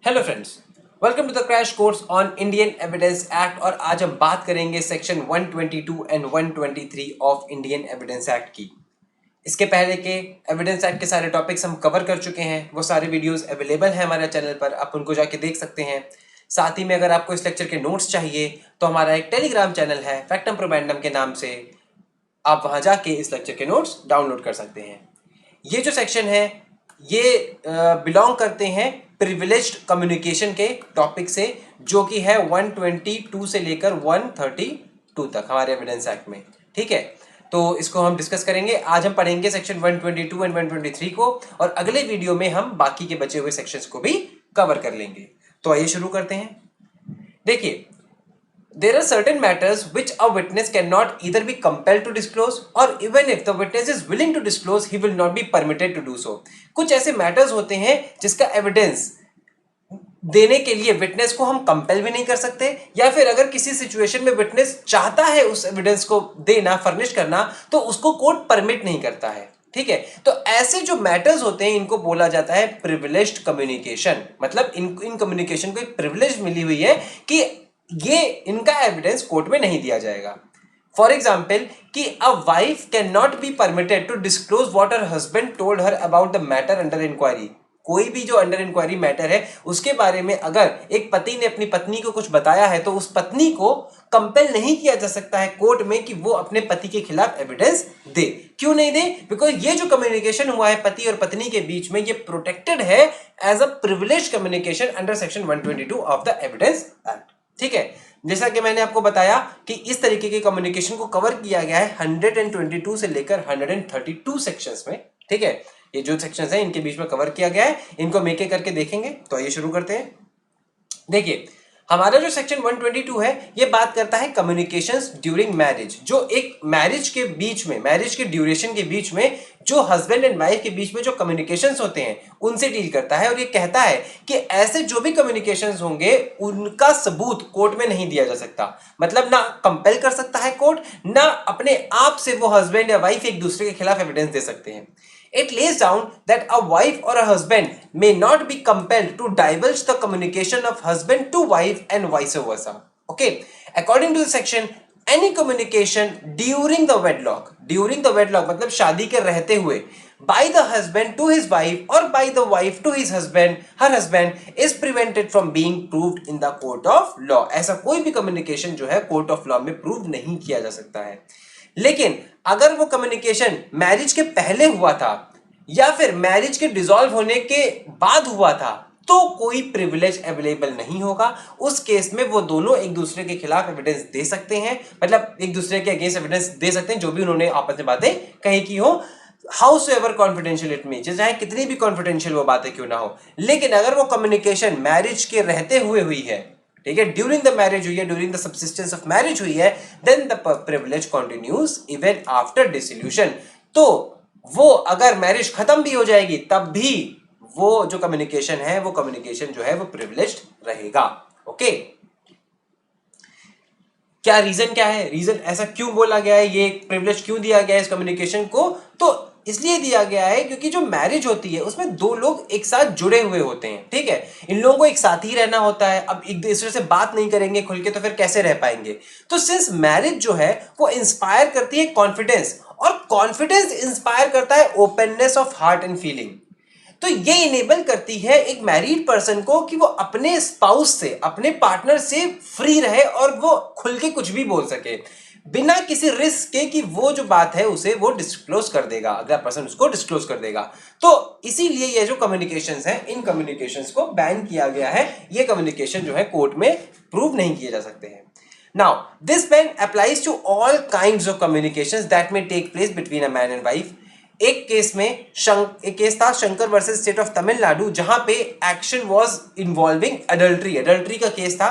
Hello friends, welcome to the crash course on Indian Evidence Act. और आज हम बात करेंगे section 122 and 123 of Indian Evidence Act की। इसके पहले के एविडेंस एक्ट के सारे टॉपिक्स हम कवर कर चुके हैं। वो सारे वीडियोस अवेलेबल हैं हमारे चैनल पर, आप उनको जाके देख सकते हैं। साथ ही में अगर आपको इस लेक्चर के नोट्स चाहिए तो हमारा एक टेलीग्राम चैनल है फैक्टम प्रोबैंडम के नाम से, आप वहां जाके इस लेक्चर के नोट्स डाउनलोड कर सकते हैं। ये जो सेक्शन है ये बिलोंग करते हैं प्रिविलेज्ड कम्युनिकेशन के टॉपिक से, जो कि है 122 से लेकर 132 तक हमारे एविडेंस एक्ट में। ठीक है, तो इसको हम डिस्कस करेंगे। आज हम पढ़ेंगे सेक्शन 122 एंड 123 को, और अगले वीडियो में हम बाकी के बचे हुए सेक्शंस को भी कवर कर लेंगे। तो आइए शुरू करते हैं। देखिए, there are certain matters which a witness cannot either be compelled to disclose, or even if the witness is willing to disclose, he will not be permitted to do so. कुछ ऐसे matters होते हैं जिसका evidence देने के लिए witness को हम कंपेल भी नहीं कर सकते, या फिर अगर किसी सिचुएशन में विटनेस चाहता है उस एविडेंस को देना, फर्निश करना, तो उसको कोर्ट परमिट नहीं करता है। ठीक है, तो ऐसे जो मैटर्स होते हैं इनको बोला जाता है प्रिविलेज्ड कम्युनिकेशन। मतलब इन कम्युनिकेशन को एक प्रिविलेज मिली हुई है कि ये इनका एविडेंस कोर्ट में नहीं दिया जाएगा। फॉर एग्जाम्पल कि a wife can not be permitted to disclose what her husband told her about the matter under inquiry. कोई भी जो अंडर इंक्वायरी मैटर है उसके बारे में अगर एक पति ने अपनी पत्नी को कुछ बताया है तो उस पत्नी को कंपेल नहीं किया जा सकता है कोर्ट में कि वो अपने पति के खिलाफ एविडेंस दे। क्यों नहीं दे? बिकॉज ये जो कम्युनिकेशन हुआ है पति और पत्नी के बीच में, ये प्रोटेक्टेड है as a privilege communication under section 122 of the Evidence Act. ठीक है, जैसा कि मैंने आपको बताया कि इस तरीके के कम्युनिकेशन को कवर किया गया है 122 से लेकर 132 सेक्शंस में। ठीक है, ये जो सेक्शंस हैं इनके बीच में कवर किया गया है, इनको मेके करके देखेंगे। तो आइए शुरू करते हैं। देखिए, हमारा जो सेक्शन 122 है ये बात करता है कम्युनिकेशंस ड्यूरिंग मैरिज। जो एक मैरिज के बीच में, मैरिज के ड्यूरेशन के बीच में जो हस्बैंड एंड वाइफ के बीच में जो कम्युनिकेशंस होते हैं उनसे डील करता है। और ये कहता है कि ऐसे जो भी कम्युनिकेशंस होंगे उनका सबूत कोर्ट में नहीं दिया जा सकता। मतलब ना कंपेल कर सकता है कोर्ट, ना अपने आप से वो हस्बैंड या वाइफ एक दूसरे के खिलाफ एविडेंस दे सकते हैं। It lays down that a wife or a husband may not be compelled to divulge the communication of husband to wife and vice versa. Okay, according to the section, any communication during the wedlock मतलब शादी के रहते हुए, by the husband to his wife or by the wife to his husband, her husband, is prevented from being proved in the court of law. ऐसा कोई भी communication जो है court of law में prove नहीं किया जा सकता है। लेकिन अगर वो कम्युनिकेशन मैरिज के पहले हुआ था या फिर मैरिज के डिसॉल्व होने के बाद हुआ था तो कोई प्रिविलेज अवेलेबल नहीं होगा। उस केस में वो दोनों एक दूसरे के खिलाफ एविडेंस दे सकते हैं, मतलब एक दूसरे के अगेंस्ट एविडेंस दे सकते हैं जो भी उन्होंने आपस में बातें कही की हो, house ever confidential it means, चाहे कितनी भी कॉन्फिडेंशियल वो बातें क्यों ना हो। लेकिन अगर वो कम्युनिकेशन मैरिज के रहते हुए हुई है, ठीक है, ड्यूरिंग द मैरिज हुई है, during the subsistence of marriage हुई है, then the privilege continues even after dissolution. तो वो अगर मैरिज खत्म भी हो जाएगी तब भी वो जो कम्युनिकेशन है, वो कम्युनिकेशन जो है वो प्रिविलेज्ड रहेगा। ओके, क्या रीजन क्या है? रीजन ऐसा क्यों बोला गया है, ये प्रिविलेज क्यों दिया गया है इस कम्युनिकेशन को? तो इसलिए दिया गया है क्योंकि जो मैरिज होती है उसमें दो लोग एक साथ जुड़े हुए होते हैं। ठीक है, इन लोगों को एक साथ ही रहना होता है। अब एक दूसरे से बात नहीं करेंगे खुल के तो फिर कैसे रह पाएंगे? तो सिंस मैरिज जो है वो इंस्पायर करती है कॉन्फिडेंस, और कॉन्फिडेंस इंस्पायर करता है openness of heart and feeling. तो ये इनेबल करती है एक मैरिड पर्सन को कि वो अपने स्पाउस से, अपने पार्टनर से फ्री रहे और वो खुल के कुछ भी बोल सके बिना किसी रिस्क के कि वो जो बात है उसे वो डिस्क्लोज कर देगा, अगला पर्सन उसको डिस्क्लोज कर देगा। तो इसीलिए ये जो कम्युनिकेशंस हैं इन कम्युनिकेशंस को बैन किया गया है। ये कम्युनिकेशन जो है कोर्ट में प्रूव नहीं किए जा सकते हैं। Now, this ban applies to all kinds of communications that may take place between a man and wife. एक केस था Shankar versus state of Tamil Nadu, जहां पे एक्शन वाज इन्वॉल्विंग अडल्ट्री का केस था।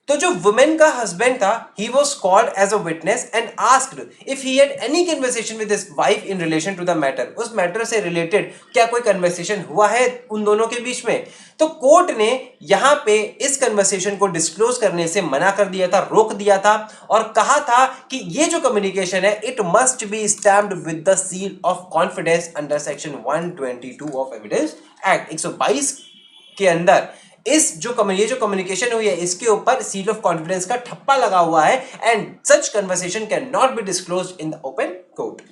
तो जो वुमेन का हस्बैंड था, he was called as a witness and asked if he had any conversation with his wife in relation to the matter. उस matter से रिलेटेड क्या कोई कन्वर्सेशन हुआ है उन दोनों के बीच में? तो कोर्ट ने यहाँ पे इस कन्वर्सेशन को डिस्क्लोज करने से मना कर दिया था, रोक दिया था, और कहा था कि ये जो कम्युनिकेशन है it must be stamped with the seal of confidence under section 122 of evidence act. 122 के अंदर इस ये जो कम्युनिकेशन हुई है इसके ऊपर सील ऑफ कॉन्फिडेंस का ठप्पा लगा हुआ है and such conversation can not B disclosed in the open court.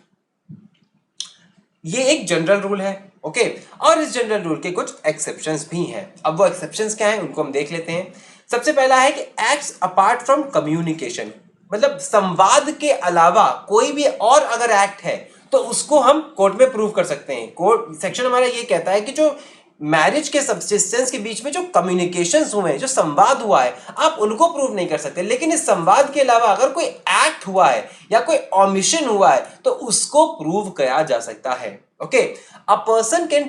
ये एक जनरल रूल है, ओके। और इस जनरल रूल के कुछ एक्सेप्शंस भी हैं। अब वो एक्सेप्शंस क्या हैं उनको हम देख लेते हैं। सबसे पहला है कि एक्ट्स अपार्ट फ्रॉम कम्युनिकेशन, मतलब संवाद के अलावा कोई भी और अगर एक्ट है तो उसको हम कोर्ट में प्रूव कर सकते हैं। कोर्ट सेक्शन हमारा ये कहता है कि जो मैरिज के सब्सिस्टेंस के बीच में जो कम्युनिकेशंस हुए हैं, जो संवाद हुआ है, आप उनको प्रूव नहीं कर सकते, लेकिन इस संवाद के अलावा अगर कोई एक्ट हुआ है या कोई ओमिशन हुआ है तो उसको प्रूव किया जा सकता है, okay. A person can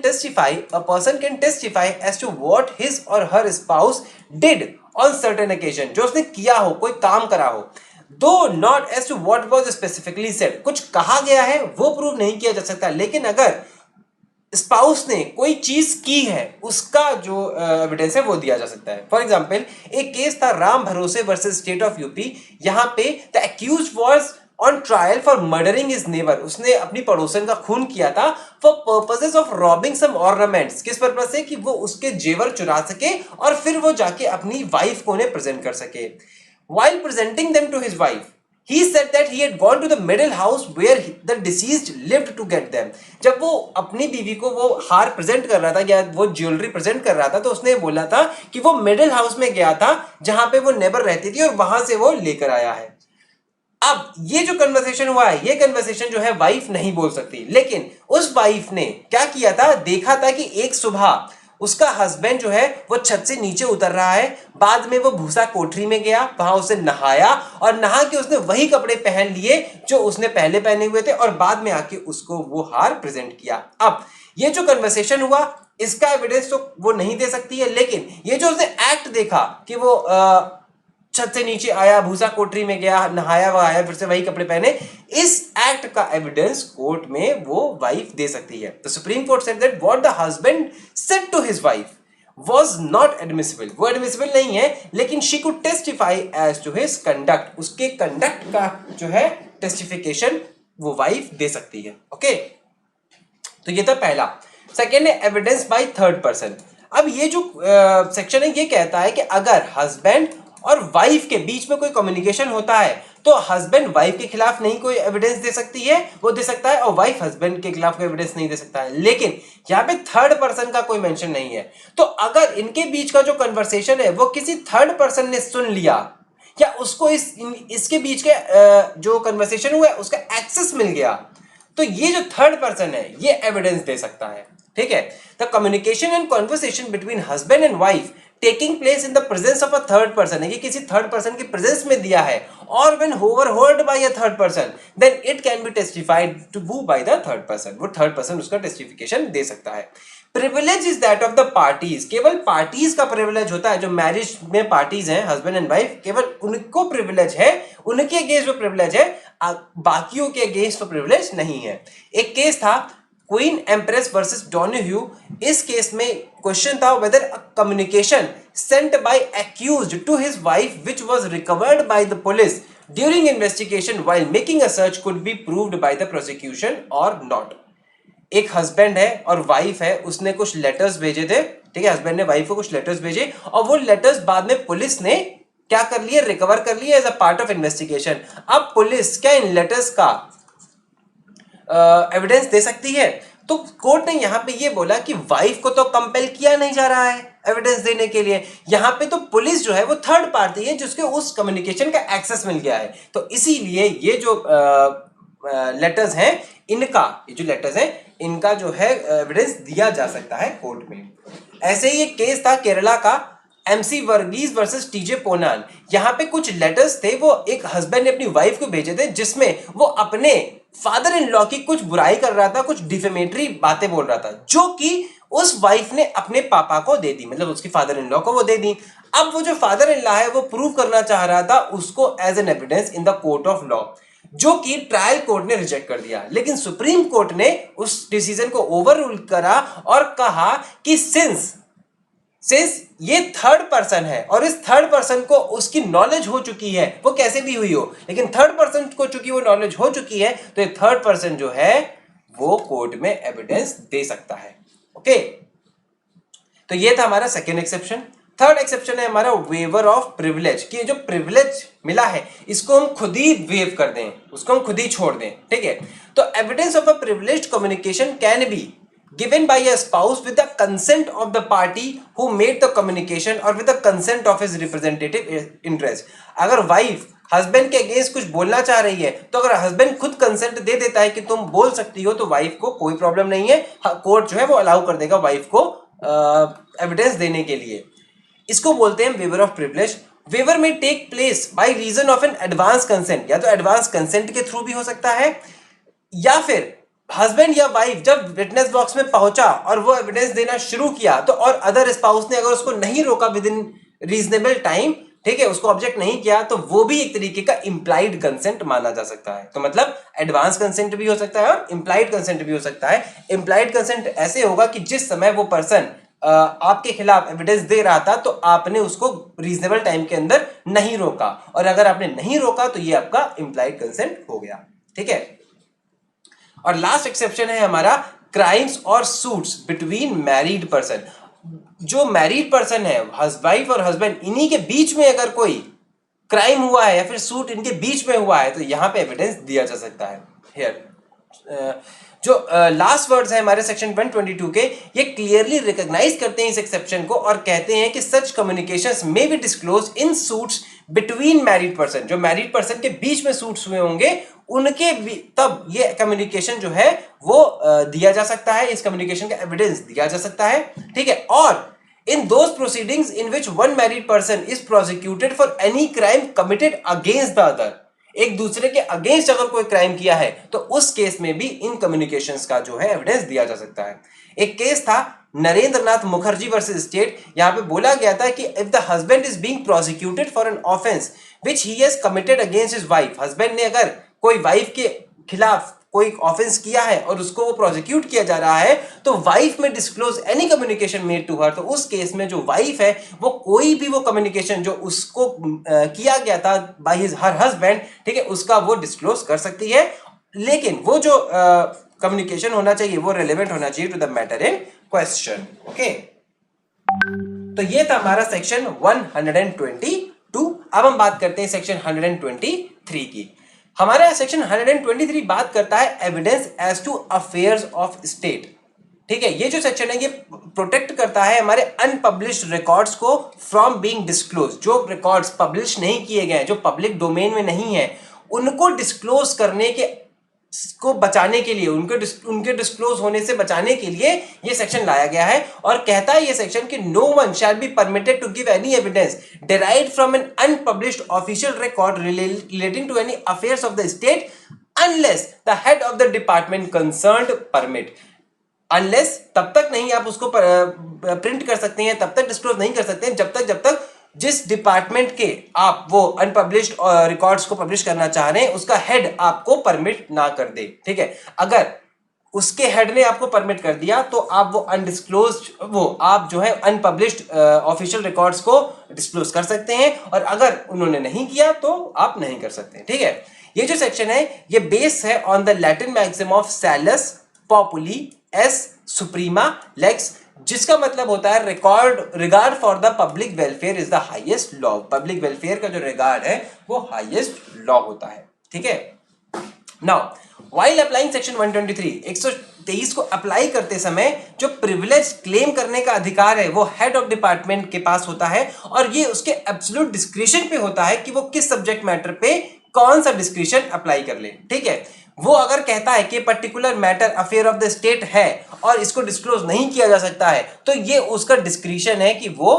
testify as to what his or her spouse did on certain occasion, जो उसने किया हो, कोई काम करा हो, though not as to what was specifically said, कुछ कहा गया है वो प्रूव नहीं किया जा सकता, लेकिन अगर स्पाउस ने कोई चीज की है उसका जो एविडेंस है वो दिया जा सकता है। फॉर एग्जाम्पल, एक केस था राम भरोसे वर्सेस स्टेट ऑफ यूपी। यहाँ पे the accused was on trial for murdering his neighbour, उसने अपनी पड़ोसन का खून किया था for purposes of robbing some ornaments, किस पर्पज से कि वो उसके जेवर चुरा सके और फिर वो जाके अपनी वाइफ को उन्हें प्रेजेंट कर सके। While presenting them to his wife, he said that he had gone to the middle house where the deceased lived to get them. जब वो अपनी बीवी को वो हार प्रेजेंट कर रहा था या वो ज्वेलरी प्रेजेंट कर रहा था तो उसने बोला था कि वो मिडिल हाउस में गया था जहां पे वो नेबर रहती थी और वहां से वो लेकर आया है। अब ये जो कन्वर्सेशन हुआ है, ये कन्वर्सेशन जो है वाइफ नहीं बोल सकती, लेकिन उस वाइफ ने क्या किया था, देखा था कि एक सुबह उसका हस्बैंड जो है वो छत से नीचे उतर रहा है, बाद में वो भूसा कोठरी में गया, वहां उसे नहाया और नहा के उसने वही कपड़े पहन लिए जो उसने पहले पहने हुए थे और बाद में आके उसको वो हार प्रेजेंट किया। अब ये जो कन्वर्सेशन हुआ इसका एविडेंस तो वो नहीं दे सकती है, लेकिन ये जो उसने एक्ट देखा कि वो छत से नीचे आया, भूसा कोठरी में गया, नहाया वहाया, फिर से वही कपड़े पहने, इस एक्ट का एविडेंस कोर्ट में वो वाइफ दे सकती है। तो Supreme Court said that what the husband said to his wife was not admissible, वो एडमिसिबल नहीं है, लेकिन she could testify as to his conduct, उसके कंडक्ट का जो है टेस्टिफिकेशन वो वाइफ दे सकती है, ओके। तो ये था पहला। सेकेंड है एविडेंस बाय थर्ड पर्सन। अब ये जो सेक्शन है ये कहता है कि अगर हस्बैंड और वाइफ के बीच में कोई कम्युनिकेशन होता है तो हस्बैंड वाइफ के खिलाफ नहीं कोई एविडेंस दे सकती है, वो दे सकता है, और वाइफ हस्बैंड के खिलाफ कोई एविडेंस नहीं दे सकता है, लेकिन यहाँ पे थर्ड पर्सन का कोई मेंशन नहीं है। तो अगर इनके बीच का जो कन्वर्सेशन है वो किसी थर्ड पर्सन ने सुन लिया या उसको इसके बीच के जो कन्वर्सेशन हुआ है उसका एक्सेस मिल गया, तो ये जो थर्ड पर्सन है ये एविडेंस दे सकता है, ठीक है। The communication and conversation between husband and wife taking place in the presence of a third person, ये किसी थर्ड पर्सन के प्रेजेंस में दिया है, और when overheard by a third person then it can be testified to by the third person, वो third person उसका testification दे सकता है। Privilege is that of the parties, केवल पार्टीज का प्रिविलेज होता है, जो मैरिज में पार्टीज हैं हस्बैंड एंड वाइफ, केवल उनको प्रिविलेज है, उनके अगेंस्ट वो प्रिविलेज है, बाकियों के अगेंस्ट वो प्रिविलेज नहीं है। एक केस था क्वीन एम्प्रेस वर्सेस डोनाह्यू। इस केस में क्वेश्चन था whether a communication sent by accused to his wife which was recovered by the police during investigation while making a search could be proved by the prosecution और not. एक husband है और wife है, उसने कुछ letters भेजे थे, ठीक है, हस्बैंड ने वाइफ को कुछ लेटर्स भेजे और वो लेटर्स बाद में पुलिस ने क्या कर लिए, रिकवर कर लिए as a part of investigation. अब पुलिस क्या इन लेटर्स का एविडेंस दे सकती है? तो कोर्ट ने यहां पे ये बोला कि वाइफ को तो कंपेल किया नहीं जा रहा है एविडेंस देने के लिए, यहां पे तो पुलिस जो है वो थर्ड पार्टी है जिसके उस कम्युनिकेशन का एक्सेस मिल गया है, तो इसीलिए ये जो लेटर्स हैं इनका, ये जो लेटर्स हैं इनका जो है एविडेंस दिया जा सकता है कोर्ट में। ऐसे ही एक केस था केरला का एमसी वर्गीज वर्सेस टीजे पोनान। यहाँ पे कुछ लेटर्स थे, वो एक हस्बैंड ने अपनी वाइफ को भेजे थे जिसमें वो अपने फादर इन लॉ की कुछ बुराई कर रहा था, कुछ डिफेमेटरी बातें बोल रहा था, जो कि उस वाइफ ने अपने पापा को दे दी, मतलब उसकी फादर इन लॉ को वो दे दी। अब वो जो फादर इन लॉ है वो प्रूव करना चाह रहा था उसको as an evidence in the court of law, जो कि ट्रायल कोर्ट ने रिजेक्ट कर दिया, लेकिन सुप्रीम कोर्ट ने उस डिसीजन को ओवर रूल करा और कहा कि सिंस ये थर्ड पर्सन है और इस थर्ड पर्सन को उसकी नॉलेज हो चुकी है, वो कैसे भी हुई हो, लेकिन थर्ड पर्सन को चूंकि वो नॉलेज हो चुकी है तो ये थर्ड पर्सन जो है वो कोर्ट में एविडेंस दे सकता है, ओके। तो ये था हमारा सेकेंड एक्सेप्शन। थर्ड एक्सेप्शन है हमारा वेवर ऑफ प्रिविलेज, कि जो प्रिविलेज मिला है इसको हम खुद ही वेव कर दें, उसको हम खुद ही छोड़ दें, ठीक है। तो evidence of a privileged communication can be given by a spouse with the consent of the party who made the communication or with the consent of his representative interest। अगर वाइफ हस्बैंड के against कुछ बोलना चाह रही है तो अगर husband खुद कंसेंट दे देता है कि तुम बोल सकती हो तो वाइफ को कोई प्रॉब्लम नहीं है, कोर्ट जो है वो अलाउ कर देगा वाइफ को एविडेंस देने के लिए। इसको बोलते हैं वेवर ऑफ प्रिविलेज। वेवर में take place by reason of an advance consent, या तो एडवांस कंसेंट के थ्रू भी हो सकता है, या फिर हस्बैंड या वाइफ जब विटनेस बॉक्स में पहुंचा और वो एविडेंस देना शुरू किया तो और अदर स्पाउस ने अगर उसको नहीं रोका विद इन रीजनेबल टाइम, ठीक है, उसको ऑब्जेक्ट नहीं किया, तो वो भी एक तरीके का इंप्लाइड कंसेंट माना जा सकता है। तो मतलब एडवांस कंसेंट भी हो सकता है और इंप्लाइड कंसेंट भी हो सकता है। इंप्लाइड कंसेंट ऐसे होगा कि जिस समय वो पर्सन आपके खिलाफ एविडेंस दे रहा था तो आपने उसको रीजनेबल टाइम के अंदर नहीं रोका, और अगर आपने नहीं रोका तो ये आपका इंप्लाइड कंसेंट हो गया, ठीक है। और लास्ट एक्सेप्शन है हमारा क्राइम्स और सूट्स बिटवीन मैरिड पर्सन। जो मैरिड पर्सन है, वाइफ और हस्बैंड, इन्हीं के बीच में अगर कोई क्राइम हुआ है या फिर सूट इनके बीच में हुआ है तो यहां पे एविडेंस दिया जा सकता है। हियर जो लास्ट वर्ड्स है हमारे सेक्शन 122 के, ये क्लियरली रिकॉग्नाइज करते हैं इस एक्सेप्शन को और कहते हैं कि such communications may be disclose in suits between married person. जो मैरिड पर्सन के बीच में सूट्स हुए होंगे उनके तब ये कम्युनिकेशन जो है वो दिया जा सकता है, इस कम्युनिकेशन का एविडेंस दिया जा सकता है, ठीक है। और in those proceedings in which one married person is prosecuted for any crime committed against the other, एक दूसरे के अगेंस्ट अगर कोई क्राइम किया है तो उस केस में भी इन कम्युनिकेशंस का जो है एविडेंस दिया जा सकता है। एक केस था नरेंद्र नाथ मुखर्जी वर्सेस स्टेट। यहां पे बोला गया था कि if the husband is being prosecuted for an offence which he has committed against his wife, husband ने अगर कोई वाइफ के खिलाफ कोई ऑफेंस किया है और उसको वो प्रोसिक्यूट किया जा रहा है तो वाइफ में disclose any communication made to her, तो उस केस में जो वाइफ है वो कोई भी वो कम्युनिकेशन जो उसको किया गया था बाय हिज हर हस्बैंड, ठीक है, उसका वो डिस्क्लोज कर सकती है, लेकिन वो जो कम्युनिकेशन होना चाहिए वो रिलेवेंट होना चाहिए to the matter in question. Okay, तो ये था हमारा सेक्शन 122। अब हम बात करते हैं सेक्शन 123 की। हमारा सेक्शन 123 बात करता है evidence as to affairs of state, ठीक है। ये जो सेक्शन है ये प्रोटेक्ट करता है हमारे अनपब्लिश्ड रिकॉर्ड्स को फ्रॉम बीइंग डिस्क्लोज। जो रिकॉर्ड्स पब्लिश नहीं किए गए, जो पब्लिक डोमेन में नहीं है, उनको डिस्क्लोज करने के को बचाने के लिए, उनके डिस्क्लोज होने से बचाने के लिए ये सेक्शन लाया गया है। और कहता है ये सेक्शन कि no one shall be permitted to give any evidence derived from an unpublished official record relating to any affairs of the state unless the head of the department concerned permit। Unless तब तक नहीं आप उसको print कर सकते हैं, तब तक डिस्क्लोज नहीं कर सकते हैं जब तक जिस डिपार्टमेंट के आप वो अनपब्लिश्ड रिकॉर्ड्स को पब्लिश करना चाह रहे हैं उसका हेड आपको परमिट ना कर दे, ठीक है। अगर उसके हेड ने आपको परमिट कर दिया तो आप वो अनडिस्क्लोज्ड वो आप जो है अनपब्लिश्ड ऑफिशियल रिकॉर्ड्स को डिस्क्लोज कर सकते हैं, और अगर उन्होंने नहीं किया तो आप नहीं कर सकते, ठीक है। ये जो सेक्शन है ये बेस है on the Latin maxim of सैलस पॉपुली एस सुप्रीमा लेक्स, जिसका मतलब होता है regard for the public welfare is the highest law. Public welfare का जो रिगार्ड है वो हाईएस्ट लॉ होता है, ठीक है। नाउ व्हाइल अप्लाइंग सेक्शन 123, 123 को अप्लाई करते समय जो प्रिविलेज क्लेम करने का अधिकार है वो हेड ऑफ डिपार्टमेंट के पास होता है, और ये उसके एब्सोल्यूट डिस्क्रिशन पे होता है कि वो किस सब्जेक्ट मैटर पे कौन सा डिस्क्रिशन अप्लाई कर ले, ठीक है। वो अगर कहता है कि particular matter affair of the state है और इसको डिस्क्लोज नहीं किया जा सकता है तो ये उसका डिस्क्रिशन है कि वो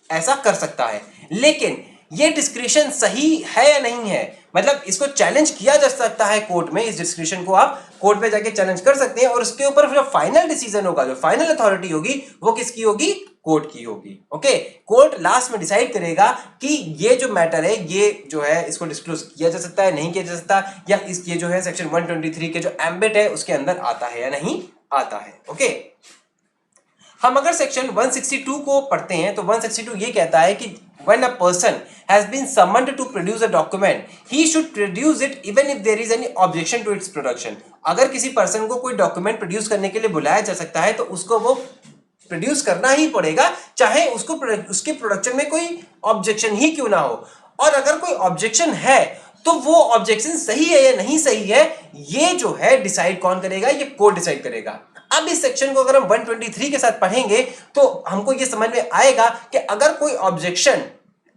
ऐसा कर सकता है, लेकिन ये डिस्क्रिशन सही है या नहीं है, मतलब इसको चैलेंज किया जा सकता है कोर्ट में। इस डिस्क्रिशन को आप कोर्ट में जाके चैलेंज कर सकते हैं और उसके ऊपर जो फाइनल डिसीजन होगा, जो फाइनल अथॉरिटी होगी वो किसकी होगी, कोर्ट की होगी। ओके, कोर्ट लास्ट में डिसाइड करेगा कि ये जो मैटर है ये जो है इसको डिस्क्लोज किया जा सकता है, नहीं किया जा सकता, या इस ये जो है सेक्शन 123 के जो एम्बिट है उसके अंदर आता है या नहीं आता है। ओके, हम अगर सेक्शन 162 को पढ़ते हैं तो 162 ये कहता है कि when a person has been summoned to produce a document, he should produce it even if there is any objection to its production। अगर किसी पर्सन को कोई डॉक्यूमेंट प्रोड्यूस करने के लिए बुलाया जा सकता है तो उसको वो प्रोड्यूस करना ही पड़ेगा, चाहे उसको उसके प्रोडक्शन में कोई ऑब्जेक्शन ही क्यों ना हो। और अगर कोई ऑब्जेक्शन है तो वो ऑब्जेक्शन सही है या नहीं सही है, ये जो है डिसाइड कौन करेगा, ये कोर्ट डिसाइड करेगा। अब इस सेक्शन को अगर हम 123 के साथ पढ़ेंगे तो हमको ये समझ में आएगा कि अगर कोई ऑब्जेक्शन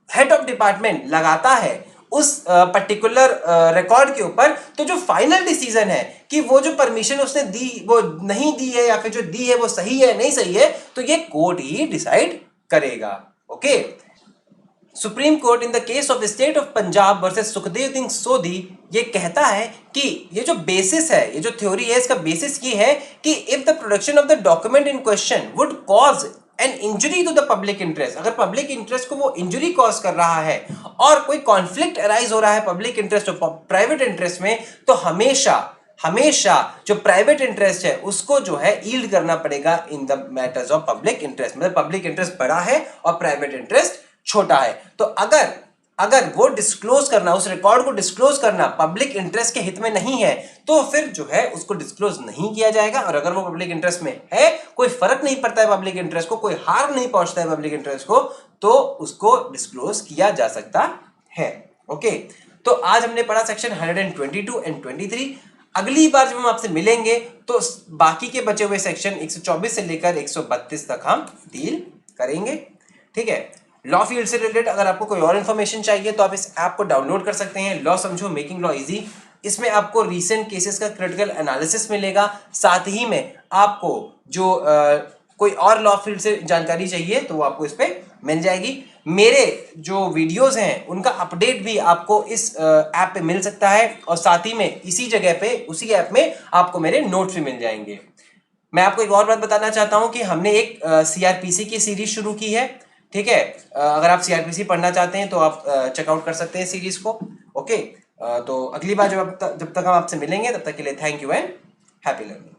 हेड ऑफ डिपार्टमेंट लगाता है उस पर्टिकुलर रिकॉर्ड के ऊपर, तो जो फाइनल डिसीजन है कि वो जो परमिशन उसने दी वो नहीं दी है या फिर जो दी है वो सही है नहीं सही है, तो ये कोर्ट ही डिसाइड करेगा। Okay, supreme court in the case of state of Punjab versus Sukhdev Singh सोधी ये कहता है कि ये जो बेसिस है, ये जो थ्योरी है, इसका बेसिस ये है कि if the production of the document in question would cause an injury to the public interest, अगर पब्लिक इंटरेस्ट को वो इंजरी कॉज कर रहा है और कोई कॉन्फ्लिक्ट अराइज हो रहा है पब्लिक इंटरेस्ट और प्राइवेट इंटरेस्ट में, तो हमेशा जो प्राइवेट इंटरेस्ट है उसको जो है ईल्ड करना पड़ेगा in the matters of public interest. मतलब पब्लिक इंटरेस्ट बड़ा है और प्राइवेट इंटरेस्ट छोटा है, तो अगर वो डिस्क्लोज करना, उस रिकॉर्ड को डिस्क्लोज करना पब्लिक इंटरेस्ट के हित में नहीं है, तो फिर जो है उसको डिस्क्लोज नहीं किया जाएगा। और अगर वो पब्लिक इंटरेस्ट में है, कोई फर्क नहीं पड़ता है पब्लिक इंटरेस्ट को, कोई हार्म नहीं पहुंचता है पब्लिक इंटरेस्ट को, तो उसको डिस्क्लोज किया जा सकता है। ओके, तो आज हमने पढ़ा सेक्शन 122 एंड 23। अगली बार जब हम आपसे मिलेंगे तो बाकी के बचे हुए सेक्शन 124 से लेकर 132 तक हम डील करेंगे। ठीक है, लॉ फील्ड से रिलेटेड अगर आपको कोई और इन्फॉर्मेशन चाहिए तो आप इस ऐप को डाउनलोड कर सकते हैं, लॉ समझो मेकिंग लॉ इजी। इसमें आपको रीसेंट केसेस का क्रिटिकल एनालिसिस मिलेगा, साथ ही में आपको जो कोई और लॉ फील्ड से जानकारी चाहिए तो वो आपको इस पर मिल जाएगी। मेरे जो वीडियोस हैं उनका अपडेट भी आपको इस ऐप पे मिल सकता है, और साथ ही में इसी जगह पे उसी ऐप में आपको मेरे नोट्स भी मिल जाएंगे। मैं आपको एक और बात बताना चाहता हूं कि हमने एक सीआरपीसी की सीरीज शुरू की है। ठीक है, अगर आप सीआरपीसी पढ़ना चाहते हैं तो आप चेकआउट कर सकते हैं सीरीज को। ओके, तो अगली बार जब तक हम आपसे मिलेंगे तब तक के लिए thank you and happy learning.